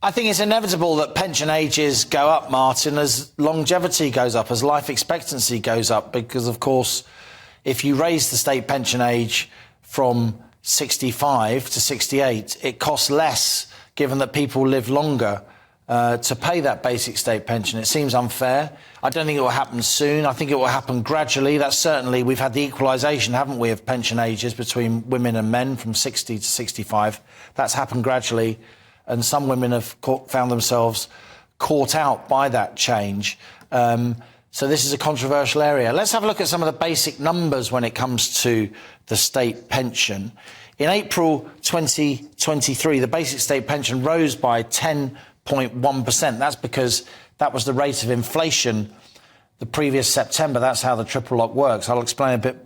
I think it's inevitable that pension ages go up, Martin, as longevity goes up, as life expectancy goes up, because, of course, if you raise the state pension age from 65 to 68, it costs less, given that people live longer, to pay that basic state pension. It seems unfair. I don't think it will happen soon. I think it will happen gradually. That's certainly, we've had the equalisation, haven't we, of pension ages between women and men from 60 to 65. That's happened gradually, and some women have found themselves caught out by that change. So this is a controversial area. Let's have a look at some of the basic numbers when it comes to the state pension. In April 2023, the basic state pension rose by 10.1%. That's because that was the rate of inflation the previous September. That's how the triple lock works. I'll explain a bit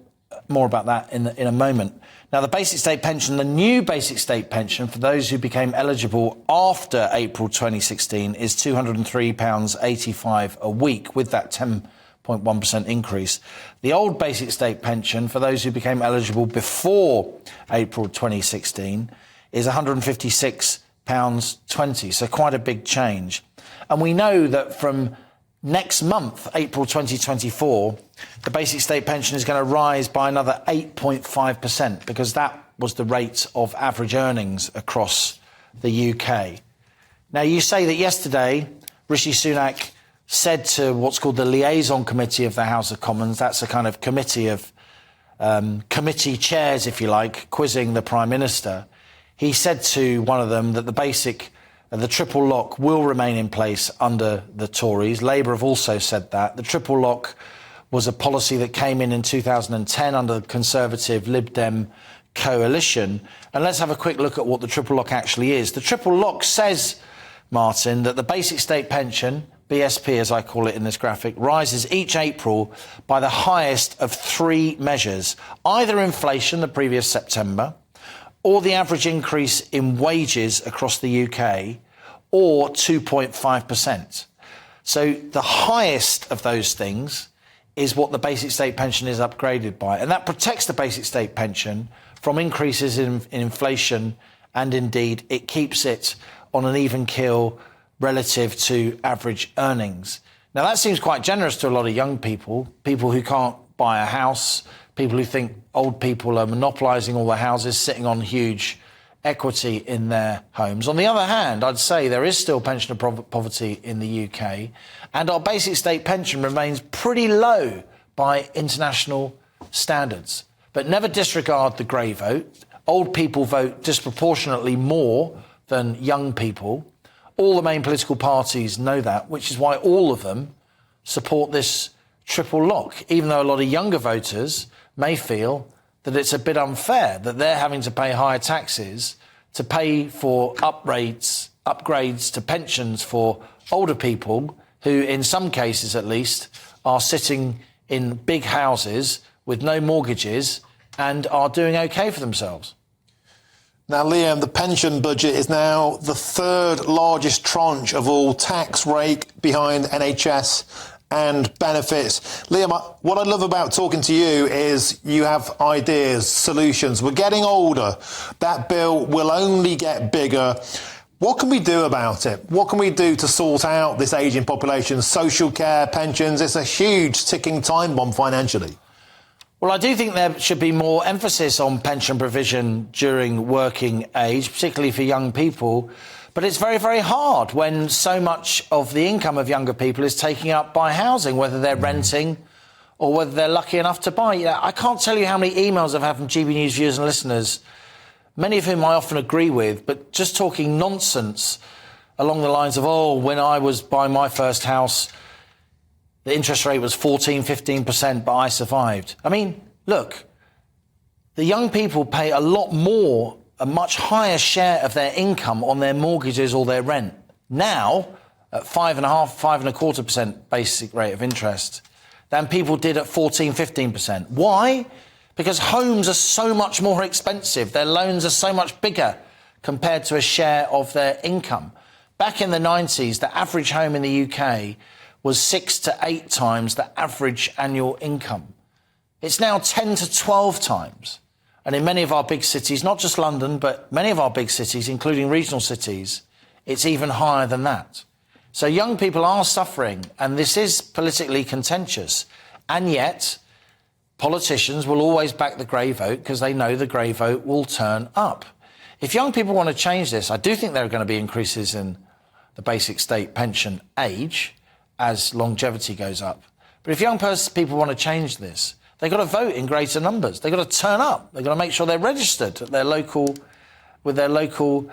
more about that in a moment. Now, the basic state pension, the new basic state pension for those who became eligible after April 2016 is £203.85 a week, with that 10.1% increase. The old basic state pension for those who became eligible before April 2016 is £156.20, so quite a big change. And we know that from next month, April 2024, the basic state pension is going to rise by another 8.5%, because that was the rate of average earnings across the UK. Now, you say that yesterday Rishi Sunak said to what's called the Liaison Committee of the House of Commons, that's a kind of committee of committee chairs, if you like, quizzing the Prime Minister. He said to one of them that the triple lock will remain in place under the Tories. Labour have also said that. The triple lock was a policy that came in 2010 under the Conservative Lib Dem coalition. And let's have a quick look at what the triple lock actually is. The triple lock says, Martin, that the basic state pension, BSP as I call it in this graphic, rises each April by the highest of three measures: either inflation the previous September, or the average increase in wages across the UK, or 2.5%. So the highest of those things is what the basic state pension is upgraded by. And that protects the basic state pension from increases in inflation, and indeed it keeps it on an even keel relative to average earnings. Now, that seems quite generous to a lot of young people who can't buy a house, people who think old people are monopolising all the houses, sitting on huge equity in their homes. On the other hand, I'd say there is still pensioner poverty in the UK, and our basic state pension remains pretty low by international standards. But never disregard the grey vote. Old people vote disproportionately more than young people. All the main political parties know that, which is why all of them support this triple lock, even though a lot of younger voters may feel that it's a bit unfair that they're having to pay higher taxes to pay for upgrades to pensions for older people who, in some cases at least, are sitting in big houses with no mortgages and are doing OK for themselves. Now, Liam, the pension budget is now the third largest tranche of all tax rake behind NHS and benefits. Liam, what I love about talking to you is you have ideas, solutions. We're getting older. That bill will only get bigger. What can we do about it? What can we do to sort out this ageing population? Social care, pensions, it's a huge ticking time bomb financially. Well, I do think there should be more emphasis on pension provision during working age, particularly for young people. But it's very, very hard when so much of the income of younger people is taken up by housing, whether they're renting or whether they're lucky enough to buy. I can't tell you how many emails I've had from GBNews viewers and listeners, many of whom I often agree with, but just talking nonsense along the lines of, oh, when I was buying my first house, the interest rate was 14, 15%, but I survived. I mean, look, the young people pay a lot more, a much higher share of their income on their mortgages or their rent now at 5.5%, 5.25% basic rate of interest than people did at 14, 15%. Why? Because homes are so much more expensive. Their loans are so much bigger compared to a share of their income. Back in the 90s, the average home in the UK was 6 to 8 times the average annual income. It's now 10 to 12 times. And in many of our big cities, not just London, but many of our big cities, including regional cities, it's even higher than that. So young people are suffering, and this is politically contentious. And yet, politicians will always back the grey vote because they know the grey vote will turn up. If young people want to change this, I do think there are going to be increases in the basic state pension age as longevity goes up. But if young people want to change this, they've got to vote in greater numbers. They've got to turn up. They've got to make sure they're registered at their local, with their local,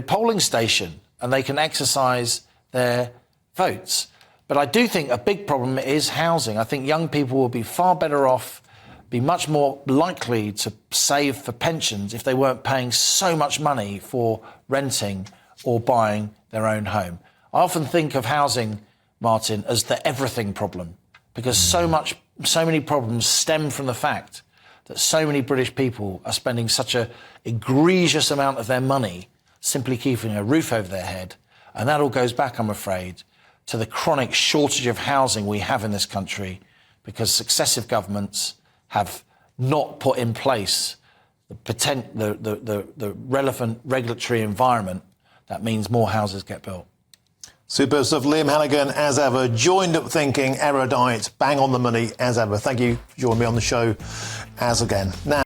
polling station, and they can exercise their votes. But I do think a big problem is housing. I think young people will be far better off, be much more likely to save for pensions if they weren't paying so much money for renting or buying their own home. I often think of housing, Martin, as the everything problem, because so many problems stem from the fact that so many British people are spending such an egregious amount of their money simply keeping a roof over their head. And that all goes back, I'm afraid, to the chronic shortage of housing we have in this country because successive governments have not put in place the relevant regulatory environment that means more houses get built. Super stuff. Liam Halligan, as ever, joined up thinking, erudite, bang on the money, as ever. Thank you for joining me on the show, as again. Now.